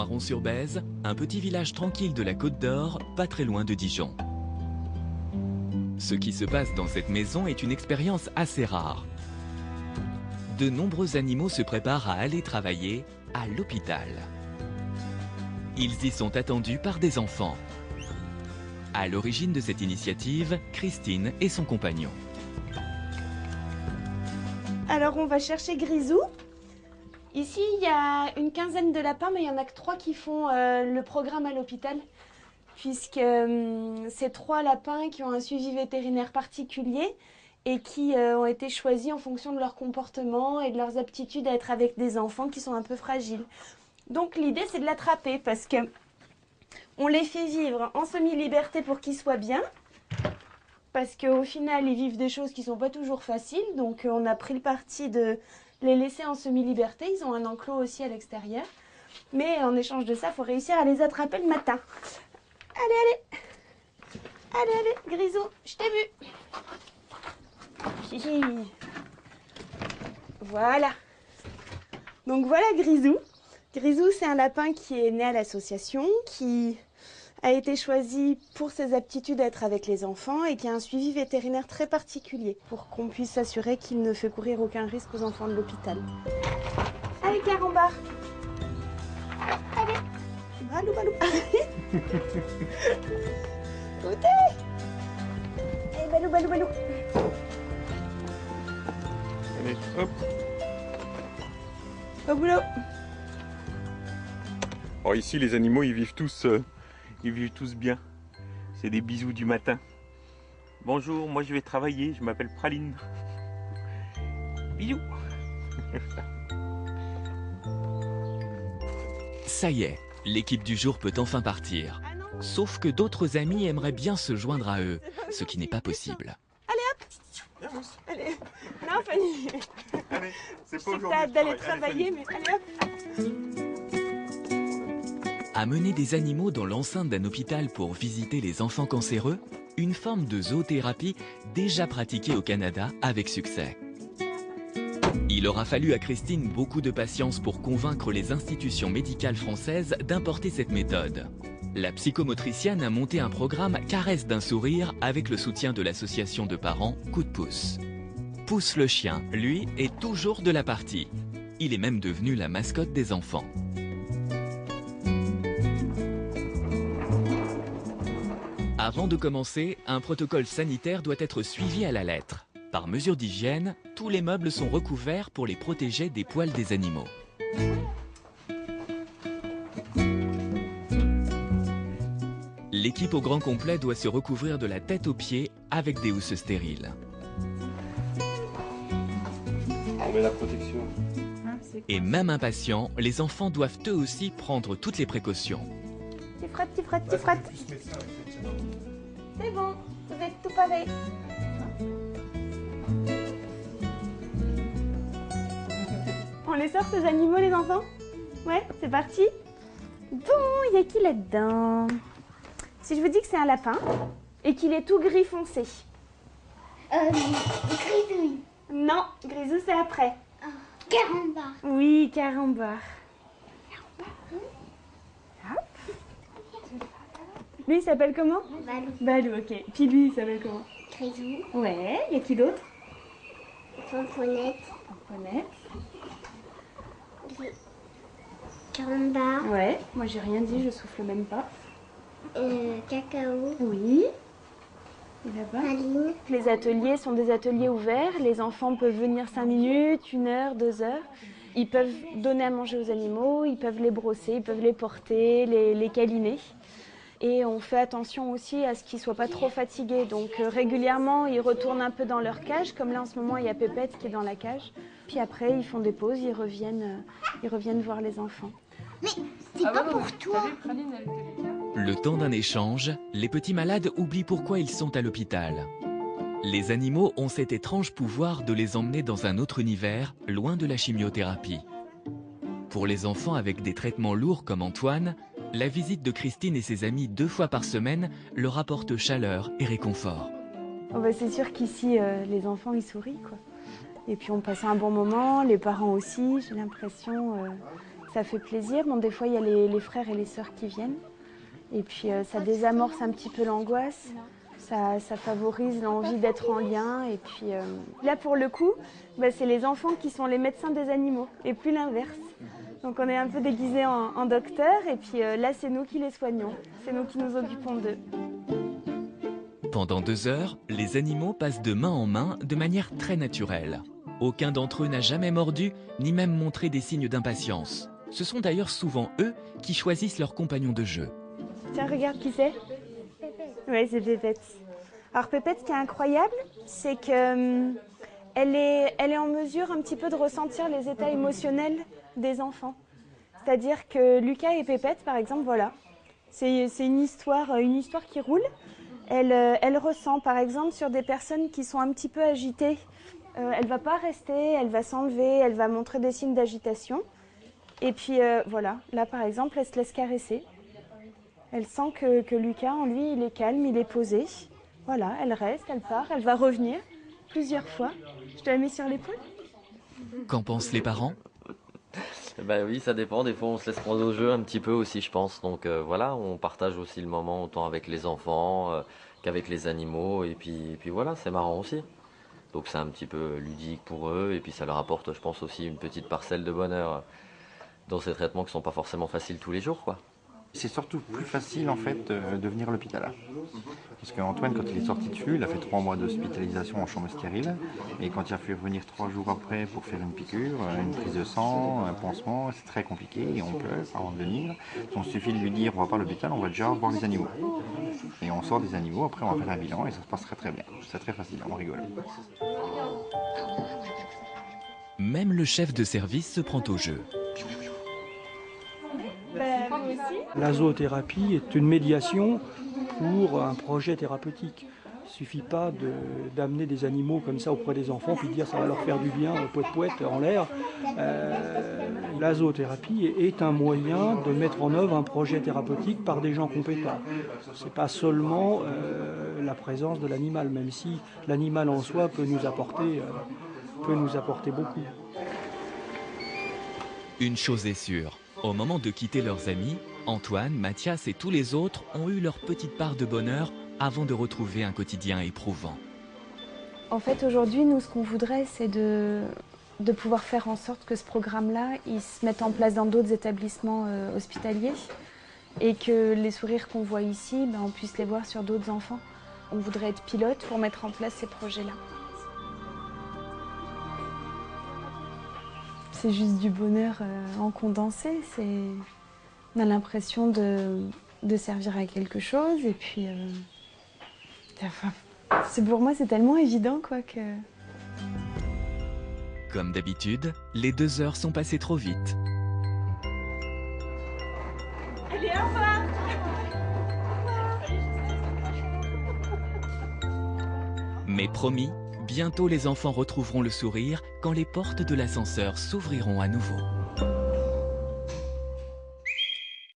Moiron-sur-Bèze, un petit village tranquille de la Côte d'Or, pas très loin de Dijon. Ce qui se passe dans cette maison est une expérience assez rare. De nombreux animaux se préparent à aller travailler à l'hôpital. Ils y sont attendus par des enfants. À l'origine de cette initiative, Christine et son compagnon. Alors on va chercher Grisou. Ici il y a une quinzaine de lapins, mais il n'y en a que 3 qui font le programme à l'hôpital. Puisque c'est 3 lapins qui ont un suivi vétérinaire particulier et qui ont été choisis en fonction de leur comportement et de leurs aptitudes à être avec des enfants qui sont un peu fragiles. Donc l'idée c'est de l'attraper parce que on les fait vivre en semi-liberté pour qu'ils soient bien. Parce qu'au final ils vivent des choses qui ne sont pas toujours faciles. Donc on a pris le parti de les laisser en semi-liberté. Ils ont un enclos aussi à l'extérieur. Mais en échange de ça, il faut réussir à les attraper le matin. Allez, allez. Allez, allez, Grisou, je t'ai vu. Hihi. Voilà. Donc voilà Grisou. Grisou, c'est un lapin qui est né à l'association, qui a été choisi pour ses aptitudes à être avec les enfants et qui a un suivi vétérinaire très particulier pour qu'on puisse s'assurer qu'il ne fait courir aucun risque aux enfants de l'hôpital. Allez, Carambar. Allez. Balou, balou. Où t'es? Allez, balou, balou, balou. Allez, hop. Au boulot. Alors ici, les animaux, ils vivent tous bien. C'est des bisous du matin. Bonjour, moi je vais travailler, je m'appelle Praline. Bisous. Ça y est, l'équipe du jour peut enfin partir. Sauf que d'autres amis aimeraient bien se joindre à eux, ce qui n'est pas possible. Allez hop. Allez. Non, Fanny. Allez, c'est Je pas sais que aujourd'hui. t'as hâte d'aller travailler, mais allez hop. Amener des animaux dans l'enceinte d'un hôpital pour visiter les enfants cancéreux, une forme de zoothérapie déjà pratiquée au Canada avec succès. Il aura fallu à Christine beaucoup de patience pour convaincre les institutions médicales françaises d'importer cette méthode. La psychomotricienne a monté un programme Caresse d'un sourire avec le soutien de l'association de parents Coup de pouce. Pouce le chien, lui, est toujours de la partie. Il est même devenu la mascotte des enfants. Avant de commencer, un protocole sanitaire doit être suivi à la lettre. Par mesure d'hygiène, tous les meubles sont recouverts pour les protéger des poils des animaux. L'équipe au grand complet doit se recouvrir de la tête aux pieds avec des housses stériles. On met la protection. Et même impatients, les enfants doivent eux aussi prendre toutes les précautions. Tu frottes, tu frottes, tu frottes. C'est bon, vous êtes tout pareil. On les sort ces animaux, les enfants? Ouais, c'est parti. Bon, il y a qui là-dedans? Si je vous dis que c'est un lapin et qu'il est tout gris foncé. Grisou. Non, Grisou c'est après. Carambar. Oui, Carambar. Hop. Lui il s'appelle comment? Balou. Balou, ok. Puis lui il s'appelle comment? Grisou. Ouais, il y a qui d'autre? Fonfonette. Honnête. Carambar. Ouais, moi j'ai rien dit, je souffle même pas. Cacao. Oui. Et là-bas? Praline. Les ateliers sont des ateliers ouverts. Les enfants peuvent venir 5 minutes, 1 heure, 2 heures. Ils peuvent donner à manger aux animaux, ils peuvent les brosser, ils peuvent les porter, les câliner. Et on fait attention aussi à ce qu'ils ne soient pas trop fatigués. Donc régulièrement, ils retournent un peu dans leur cage. Comme là en ce moment, il y a Pépette qui est dans la cage. Puis après, ils font des pauses, ils reviennent voir les enfants. Mais c'est pas pour toi. Le temps d'un échange, les petits malades oublient pourquoi ils sont à l'hôpital. Les animaux ont cet étrange pouvoir de les emmener dans un autre univers, loin de la chimiothérapie. Pour les enfants avec des traitements lourds comme Antoine, la visite de Christine et ses amis 2 fois par semaine leur apporte chaleur et réconfort. Oh bah c'est sûr qu'ici, les enfants, ils sourient, quoi. Et puis on passe un bon moment, les parents aussi, j'ai l'impression. Ça fait plaisir. Bon, des fois, il y a les frères et les sœurs qui viennent. Et puis, ça désamorce un petit peu l'angoisse. Ça favorise l'envie d'être en lien. Et puis, là, pour le coup, c'est les enfants qui sont les médecins des animaux, et plus l'inverse. Donc, on est un peu déguisés en docteur. Et puis, là, c'est nous qui les soignons. C'est nous qui nous occupons d'eux. Pendant 2 heures, les animaux passent de main en main de manière très naturelle. Aucun d'entre eux n'a jamais mordu, ni même montré des signes d'impatience. Ce sont d'ailleurs souvent eux qui choisissent leur compagnon de jeu. Tiens, regarde qui c'est. Oui, c'est Pépette. Alors Pépette, ce qui est incroyable, c'est qu'elle est en mesure un petit peu de ressentir les états émotionnels des enfants. C'est-à-dire que Lucas et Pépette, par exemple, voilà, c'est une histoire qui roule. Elle ressent, par exemple, sur des personnes qui sont un petit peu agitées. Elle ne va pas rester, elle va s'enlever, elle va montrer des signes d'agitation. Et puis voilà, là par exemple, elle se laisse caresser. Elle sent que Lucas, en lui, il est calme, il est posé. Voilà, elle reste, elle part, elle va revenir plusieurs fois. Je te la mets sur l'épaule. Qu'en pensent les parents? Oui, ça dépend. Des fois, on se laisse prendre au jeu un petit peu aussi, je pense. Donc voilà, on partage aussi le moment autant avec les enfants qu'avec les animaux. Et puis voilà, c'est marrant aussi. Donc c'est un petit peu ludique pour eux. Et puis ça leur apporte, je pense, aussi une petite parcelle de bonheur dans ces traitements qui ne sont pas forcément faciles tous les jours, quoi. C'est surtout plus facile en fait de venir à l'hôpital. Parce qu'Antoine, quand il est sorti dessus, il a fait 3 mois d'hospitalisation en chambre stérile. Et quand il a fallu revenir 3 jours après pour faire une piqûre, une prise de sang, un pansement, c'est très compliqué et on pleure avant de venir. Donc, il suffit de lui dire on va pas à l'hôpital, on va déjà voir les animaux. Et on sort des animaux, après on va faire un bilan et ça se passe très très bien. C'est très facile, on rigole. Même le chef de service se prend au jeu. La zoothérapie est une médiation pour un projet thérapeutique. Il ne suffit pas d'amener des animaux comme ça auprès des enfants puis de dire ça va leur faire du bien, poète en l'air. La zoothérapie est un moyen de mettre en œuvre un projet thérapeutique par des gens compétents. Ce n'est pas seulement la présence de l'animal, même si l'animal en soi peut nous apporter beaucoup. Une chose est sûre, au moment de quitter leurs amis, Antoine, Mathias et tous les autres ont eu leur petite part de bonheur avant de retrouver un quotidien éprouvant. En fait, aujourd'hui, nous, ce qu'on voudrait, c'est de pouvoir faire en sorte que ce programme-là, il se mette en place dans d'autres établissements hospitaliers et que les sourires qu'on voit ici, on puisse les voir sur d'autres enfants. On voudrait être pilote pour mettre en place ces projets-là. C'est juste du bonheur en condensé. On a l'impression de servir à quelque chose et puis pour moi c'est tellement évident quoi que... Comme d'habitude, les 2 heures sont passées trop vite. Allez, au revoir. Mais promis, bientôt les enfants retrouveront le sourire quand les portes de l'ascenseur s'ouvriront à nouveau.